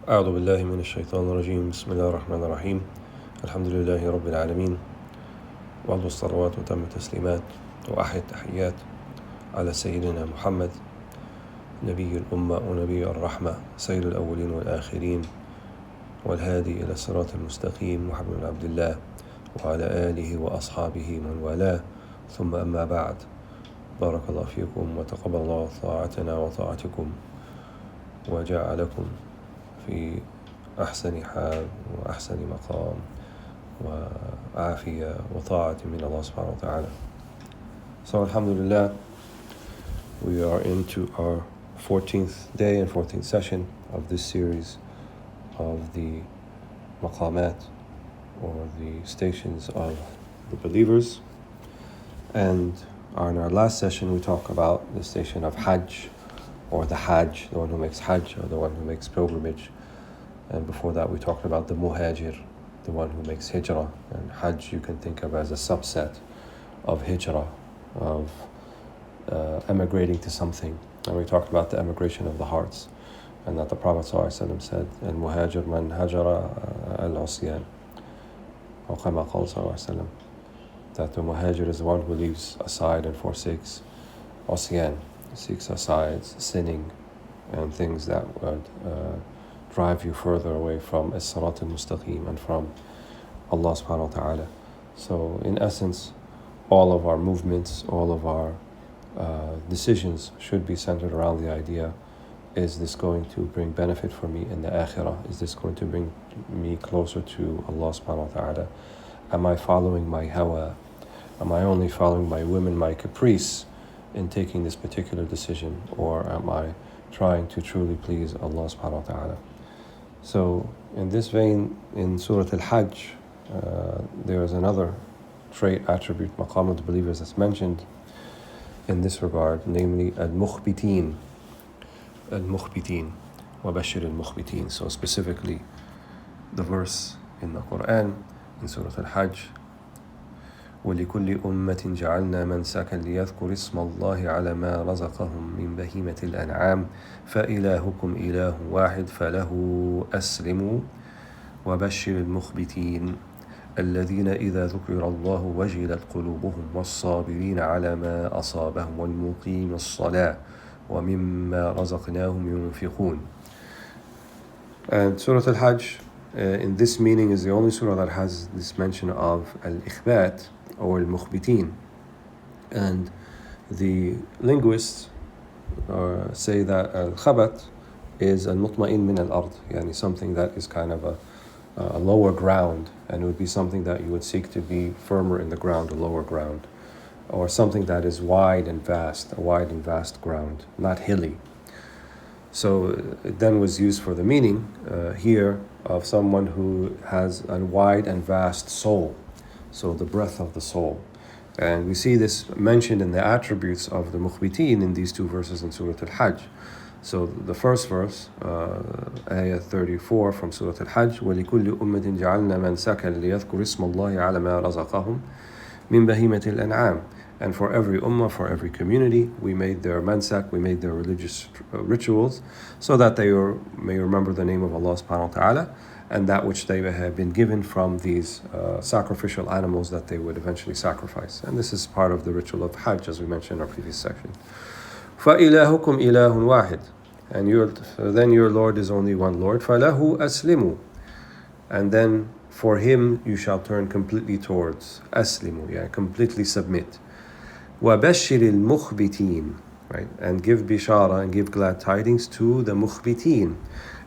أعوذ بالله من الشيطان الرجيم. بسم الله الرحمن الرحيم. الحمد لله رب العالمين، وأفضل الصلوات وتم التسليمات وأحيا التحيات على سيدنا محمد نبي الأمة ونبي الرحمة، سيد الأولين والآخرين، والهادي إلى الصراط المستقيم، محمد بن عبد الله وعلى آله وأصحابه من والاه، ثم أما بعد. بارك الله فيكم وتقبل الله طاعتنا وطاعتكم وجعلكم في أحسن حال وأحسن مقام وعافية وطاعة من Allah subhanahu wa ta'ala. So alhamdulillah, we are into our 14th day and 14th session of this series of the maqamat, or the stations of the believers. And in our last session we talked about the station of Hajj, or the Hajj, the one who makes Hajj, or the one who makes pilgrimage. And before that we talked about the Muhajir, the one who makes Hijrah. And Hajj you can think of as a subset of Hijrah, of emigrating to something. And we talked about the emigration of the hearts, and that the Prophet ﷺ said, Al-Muhajir man hajara al-Usyan, or kama qala ﷺ, that the Muhajir is the one who leaves aside and forsakes Usyan, seeks aside sinning and things that would drive you further away from as-sirat al-mustaqim and from Allah subhanahu wa ta'ala. So in essence, all of our movements, all of our decisions should be centered around the idea: is this going to bring benefit for me in the akhirah? Is this going to bring me closer to Allah subhanahu wa ta'ala? Am I following my hawa? Am I only following my whim and my caprice in taking this particular decision? Or am I trying to truly please Allah subhanahu wa ta'ala? So in this vein, in Surah Al-Hajj, there is another trait, attribute, maqam of the believers that's mentioned in this regard, namely Al-Mukhbitin, Al-Mukhbitin, وَبَشِّرِ الْمُخْبِتِينَ. So specifically, the verse in the Quran, in Surah Al-Hajj, وَلِكُلِّ أُمَّةٍ جَعَلْنَا مَنْسَكًا لِيَذْكُرِ اسْمَ اللَّهِ عَلَى مَا رَزَقَهُم مِّن بَهِيمَةِ الْأَنْعَامِ فَإِلَٰهُكُمْ إِلَٰهٌ وَاحِدٌ فَلَهُ أَسْلِمُوا وَبَشِّرِ الْمُخْبِتِينَ الذين إذا ذكر الله وجلت قلوبهم والصابرين على ما أصابهم والمقيم الصلاة ومما رزقناهم ينفقون. And Surah Al-Hajj, in this meaning, is the only surah that has this mention of Al-Ikhbat, or Al-Mukhbitin. And the linguists say that Al-Khabat is Al-Mutma'in min al-Ard, yani something that is kind of a lower ground, and it would be something that you would seek to be firmer in the ground, a lower ground, or something that is wide and vast, a wide and vast ground, not hilly. So it then was used for the meaning here of someone who has a wide and vast soul, so the breadth of the soul. And we see this mentioned in the attributes of the Mukhbitin in these two verses in Surah Al-Hajj. So the first verse, ayah 34 from Surah Al-Hajj, وَلِكُلِّ أُمَّةٍ جَعَلْنَا مَنْسَكًا لِيَذْكُرِ اسْمَ اللَّهِ عَلَى مَا رَزَقَهُم مِّن بَهِيمَةِ الْأَنْعَامِ. And for every ummah, for every community, we made their mansak, we made their religious rituals, so that they may remember the name of Allah subhanahu wa ta'ala, and that which they have been given from these sacrificial animals that they would eventually sacrifice. And this is part of the ritual of Hajj, as we mentioned in our previous section. فَإِلَٰهُكُمْ إِلَٰهٌ وَاحِدٌ. And then your Lord is only one Lord. فَلَهُ أَسْلِمُوا. And then for him you shall turn completely towards. أَسْلِمُوا, yeah, completely submit. وَبَشِّرِ الْمُخْبِتِينَ. Right? And give bishara and give glad tidings to the Mukhbitin.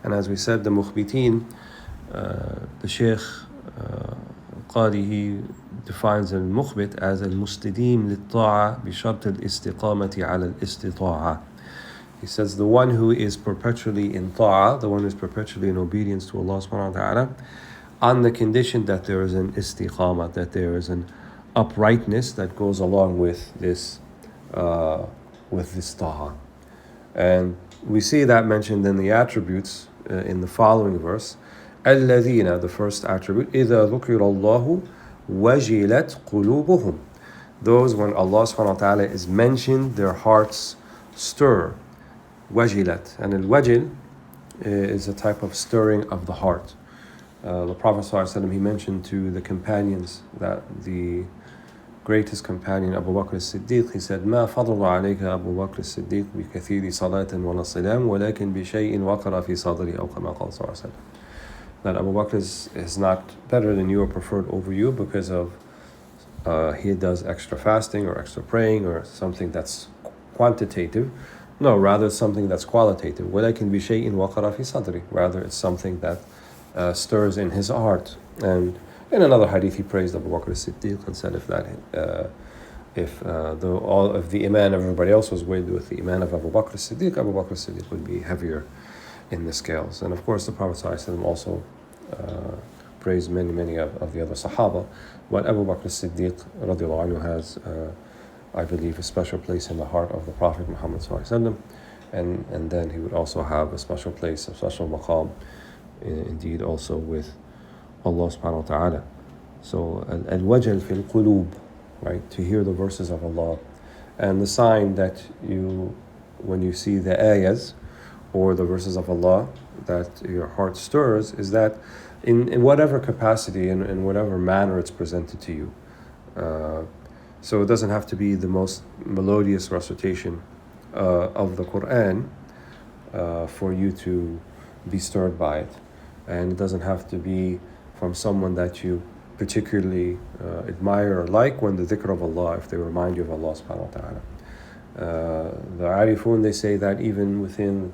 And as we said, the Mukhbitin, the Shaykh Qadi, he defines al-Mukhbit as al-Mustadim lit-ta'a bi-shart al-istiqamati ala al-istita'a. He says the one who is perpetually in ta'a, the one who is perpetually in obedience to Allah subhanahu wa ta'ala, on the condition that there is an istiqamah, that there is an uprightness that goes along with this ta'a. And we see that mentioned in the attributes in the following verse. الَّذِينَ, the first attribute, إِذَا ذُكِرَ اللَّهُ وَجِلَتْ قُلُوبُهُم. Those, when Allah subhanahu wa ta'ala is mentioned, their hearts stir. wajilat. And al-wajil is a type of stirring of the heart. The Prophet ﷺ, he mentioned to the companions that the greatest companion Abu Bakr as-Siddiq, he said, ما فضل عليك أبو بكر الصديق بكثير صلاة ولا صيام ولكن بشيء وقر في صدري أو كما قال صلى الله عليه وسلم. That Abu Bakr is not better than you or preferred over you because of he does extra fasting or extra praying or something that's quantitative. No, rather something that's qualitative. ولكن بشيء وقر في صدري. Rather, it's something that stirs in his heart. And in another hadith, he praised Abu Bakr as-Siddiq and said, if the iman of everybody else was weighed with the iman of Abu Bakr as-Siddiq would be heavier in the scales. And of course, the Prophet ﷺ also praised many of the other Sahaba. But Abu Bakr as-Siddiq radiallahu anhu has, I believe, a special place in the heart of the Prophet Muhammad ﷺ. And then he would also have a special place, a special maqam, indeed also with Allah subhanahu wa ta'ala. So al-wajal fil qulub, right, to hear the verses of Allah. And the sign that when you see the ayahs or the verses of Allah, that your heart stirs, is that in whatever capacity, in whatever manner it's presented to you. So it doesn't have to be the most melodious recitation of the Quran for you to be stirred by it. And it doesn't have to be from someone that you particularly admire or like, when the dhikr of Allah, if they remind you of Allah subhanahu wa ta'ala. The Arifun, they say that even within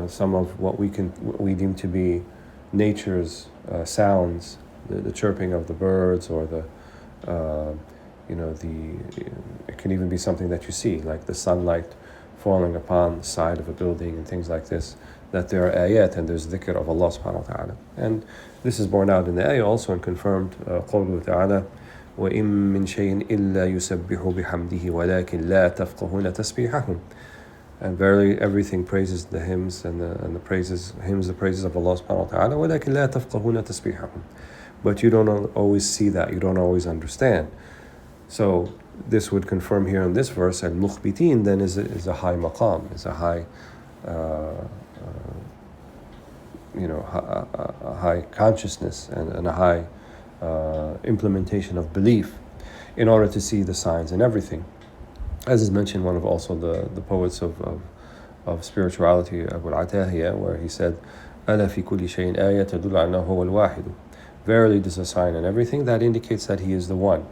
some of what we deem to be nature's sounds, the chirping of the birds, or it can even be something that you see, like the sunlight falling upon the side of a building and things like this, that there are ayat and there's dhikr of Allah subhanahu wa ta'ala. And this is borne out in the ayah also, and confirmed قوله تعالى وَإِن مِّن شَيْءٍ إِلَّا يُسَبِّحُ بِحَمْدِهِ وَلَكِنْ لَا تَفْقَهُونَ تَسْبِيحَهُمْ. And verily everything praises the hymns and the praises of Allah subhanahu wa ta'ala, وَلَكِنْ لَا تَفْقَهُونَ تَسْبِيحَهُمْ. But you don't always see that, you don't always understand. So this would confirm here in this verse, and Mukhbitin then is a high maqam, is a high a high consciousness and a high implementation of belief in order to see the signs and everything. As is mentioned, one of also the poets of spirituality, Abu al-Atahiyya, where he said, أَلَا فِي كُلِّ شَيْءٍ آيَةٌ تَدُلُّ أَنَّهُ هُوَ الْوَاحِدُ. Verily, there's a sign in everything that indicates that he is the one.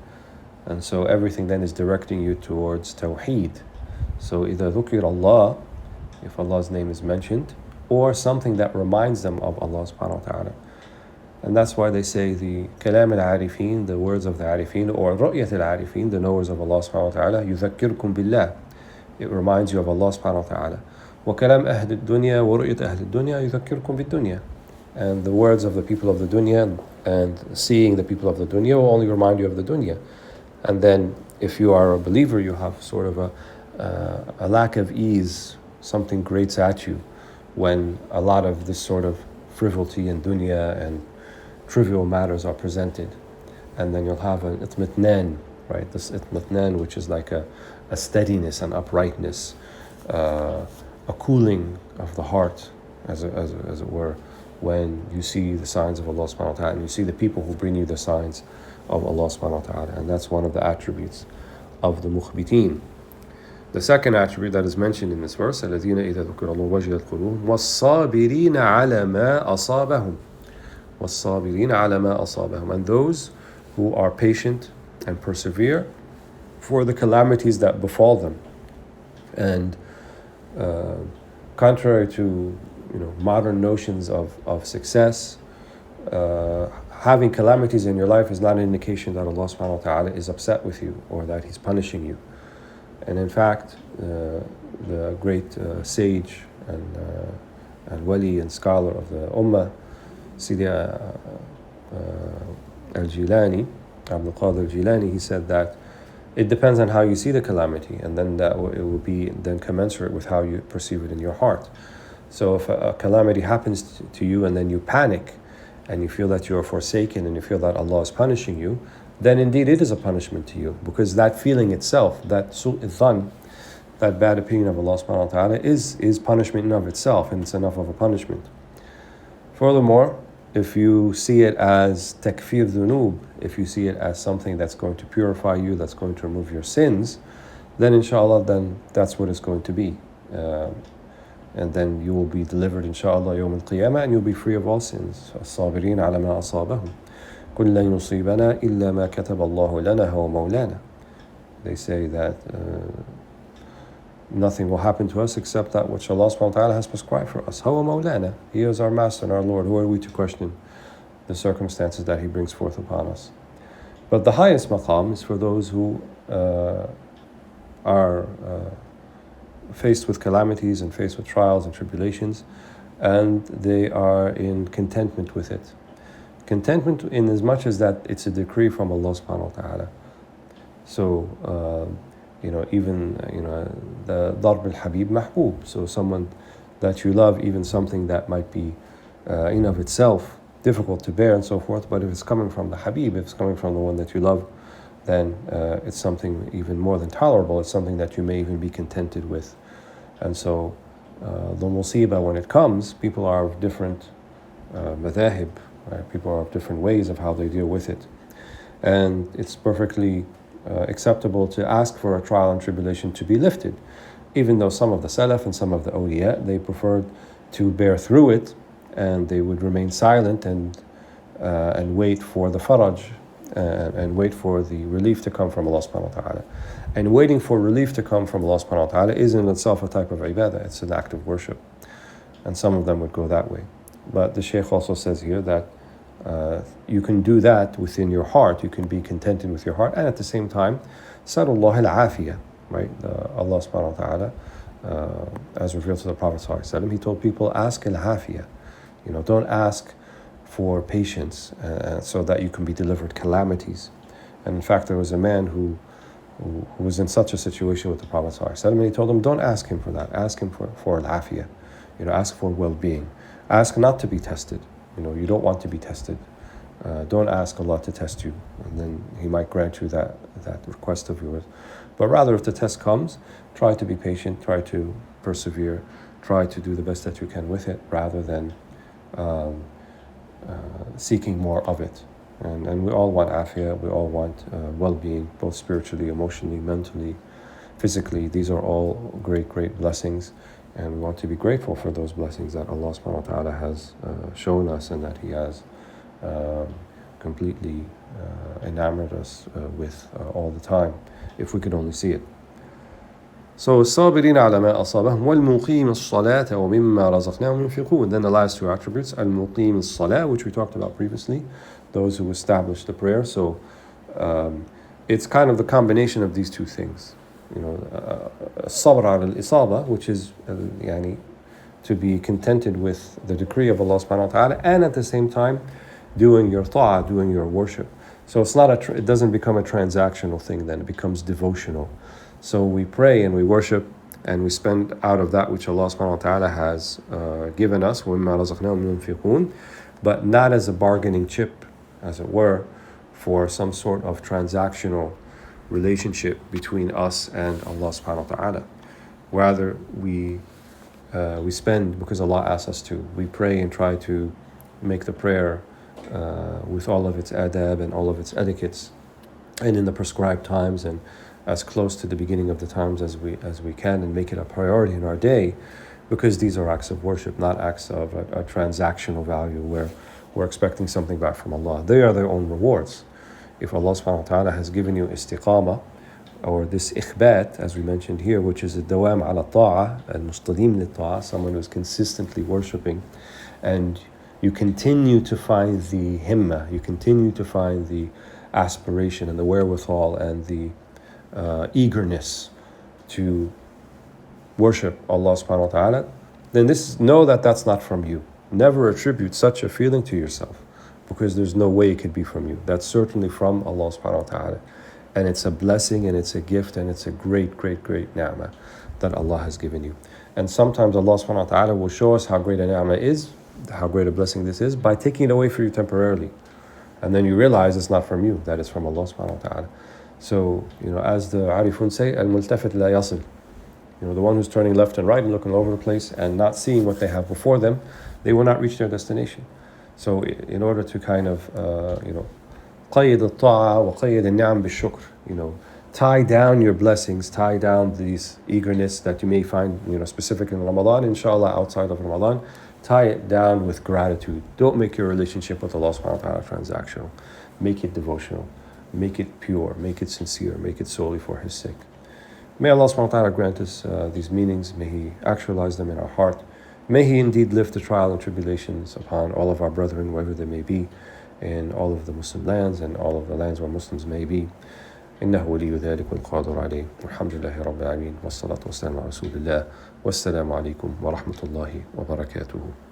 And so everything then is directing you towards Tawheed. So إِذَا ذُكِرَ اللَّهِ, if Allah's name is mentioned, or something that reminds them of Allah subhanahu wa ta'ala. And that's why they say the kalam al-arifin, the words of the arifin, or ru'yat al-arifin, the knowers of Allah subhanahu wa ta'ala, يُذَكِّركُم بِاللَّهِ, it reminds you of Allah subhanahu wa ta'ala. وَكَلَامْ أَهْلِ الدُّنْيَا وَرُؤْيَةَ أَهْلِ الدُّنْيَا يُذَكِّركُم بِالدُّنْيَا. And the words of the people of the dunya and seeing the people of the dunya will only remind you of the dunya. And then if you are a believer, you have sort of a lack of ease, something grates at you when a lot of this sort of frivolity and dunya and trivial matters are presented. And then you'll have an itmitnan, right? This itmitnan, which is like a steadiness, an uprightness, a cooling of the heart, as it were, when you see the signs of Allah subhanahu wa ta'ala, and you see the people who bring you the signs of Allah subhanahu wa ta'ala. And that's one of the attributes of the Mukhbitin. The second attribute that is mentioned in this verse, الَّذِينَ إِذَا ذُكِرَ اللَّهُ وَجِلَتْ قُلُوبُهُمْ وَالصَّابِرِينَ عَلَى مَا أَصَابَهُمْ. وَالصَّابِرِينَ عَلَى مَا أَصَابَهُم. And those who are patient and persevere for the calamities that befall them. And contrary to modern notions of success, having calamities in your life is not an indication that Allah subhanahu wa ta'ala is upset with you or that He's punishing you. And in fact, the great sage and wali and scholar of the Ummah, Sidi al-Jilani, Abdul Qadir al-Jilani, he said that it depends on how you see the calamity, and then it will be then commensurate with how you perceive it in your heart. So if a calamity happens to you and then you panic and you feel that you are forsaken and you feel that Allah is punishing you, then indeed it is a punishment to you, because that feeling itself, that su'idhan, that bad opinion of Allah subhanahu wa ta'ala is punishment in of itself, and it's enough of a punishment. Furthermore, if you see it as takfir dhunub, if you see it as something that's going to purify you, that's going to remove your sins, then inshallah, then that's what it's going to be. And then you will be delivered inshallah yawm al-qiyamah, and you'll be free of all sins. الصابرين على ما أصابهم قل لن يصيبنا إلا ما كتب الله لنا هو مولانا. They say that nothing will happen to us except that which Allah subhanahu wa ta'ala has prescribed for us. هو مولانا. He is our master and our Lord. Who are we to question the circumstances that He brings forth upon us? But the highest maqam is for those who are faced with calamities and faced with trials and tribulations, and they are in contentment with it. Contentment in as much as that it's a decree from Allah subhanahu wa ta'ala. So, even, the darb al-habib mahbub. So someone that you love, even something that might be in of itself difficult to bear and so forth, but if it's coming from the habib, if it's coming from the one that you love, then it's something even more than tolerable. It's something that you may even be contented with. And so the musibah, when it comes, people are of different madhahib, right? People are of different ways of how they deal with it. And it's perfectly acceptable to ask for a trial and tribulation to be lifted, even though some of the salaf and some of the awliya, they preferred to bear through it, and they would remain silent and wait for the faraj, and wait for the relief to come from Allah subhanahu wa ta'ala. And waiting for relief to come from Allah subhanahu wa ta'ala is in itself a type of ibadah. It's an act of worship. And some of them would go that way. But the Shaykh also says here that you can do that within your heart. You can be contented with your heart, and at the same time, Salullah al-afiyah, right? Allah subhanahu wa ta'ala, as revealed to the Prophet sallallahu alaihi wasallam, he told people, ask al-afiyah. Don't ask for patience so that you can be delivered calamities. And in fact, there was a man who was in such a situation with the Prophet sallallahu alaihi wasallam, and he told him, don't ask him for that. Ask him for al-afiyah. Ask for well-being. Ask not to be tested. You don't want to be tested. Don't ask Allah to test you, and then He might grant you that request of yours. But rather, if the test comes, try to be patient, try to persevere, try to do the best that you can with it, rather than seeking more of it. And we all want afiyah, we all want well-being, both spiritually, emotionally, mentally, physically. These are all great, great blessings. And we want to be grateful for those blessings that Allah subhanahu wa ta'ala has shown us, and that He has completely enamored us with all the time, if we could only see it. So, الصابرين على ما أصابهم والمقيم الصلاة ومما رزقناهم ينفقون. Then the last two attributes, المقيم الصلاة, which we talked about previously, those who establish the prayer. So it's kind of the combination of these two things. Sabr al-isaba, which is to be contented with the decree of Allah subhanahu wa ta'ala, and at the same time doing your ta'ah, doing your worship. So it's not it doesn't become a transactional thing, then it becomes devotional. So we pray and we worship and we spend out of that which Allah subhanahu wa ta'ala has given us, وَمِمَّا رَزَقْنَاهُمْ يُنْفِقُونَ, but not as a bargaining chip, as it were, for some sort of transactional relationship between us and Allah subhanahu wa ta'ala. Rather, we spend because Allah asks us to. We pray and try to make the prayer with all of its adab and all of its etiquettes, and in the prescribed times, and as close to the beginning of the times as we can, and make it a priority in our day, because these are acts of worship, not acts of a transactional value where we're expecting something back from Allah. They are their own rewards. If Allah subhanahu wa ta'ala has given you istiqamah, or this ikhbat, as we mentioned here, which is a dawam ala ta'ah, al-mustadim li-ta'ah, someone who's consistently worshipping, and you continue to find the himmah, you continue to find the aspiration and the wherewithal and the eagerness to worship Allah subhanahu wa ta'ala, then know that that's not from you. Never attribute such a feeling to yourself, because there's no way it could be from you. That's certainly from Allah subhanahu wa ta'ala. And it's a blessing, and it's a gift, and it's a great, great, great ni'mah that Allah has given you. And sometimes Allah subhanahu wa ta'ala will show us how great a ni'mah is, how great a blessing this is, by taking it away from you temporarily. And then you realize it's not from you, that it's from Allah subhanahu wa ta'ala. So, as the Arifun say, al-multafit la yasil. The one who's turning left and right and looking all over the place and not seeing what they have before them, they will not reach their destination. So in order to kind of, قيد الطاعة وقيد النعم بالشكر, tie down your blessings, tie down these eagerness that you may find, specific in Ramadan, inshallah, outside of Ramadan, tie it down with gratitude. Don't make your relationship with Allah subhanahu wa ta'ala transactional. Make it devotional. Make it pure. Make it sincere. Make it solely for His sake. May Allah subhanahu wa ta'ala grant us these meanings. May He actualize them in our heart. May He indeed lift the trial and tribulations upon all of our brethren, wherever they may be, in all of the Muslim lands and all of the lands where Muslims may be. إنه ولي ذلك والقادر عليه والحمد لله رب العالمين والصلاة والسلام على رسول الله والسلام عليكم ورحمة الله وبركاته.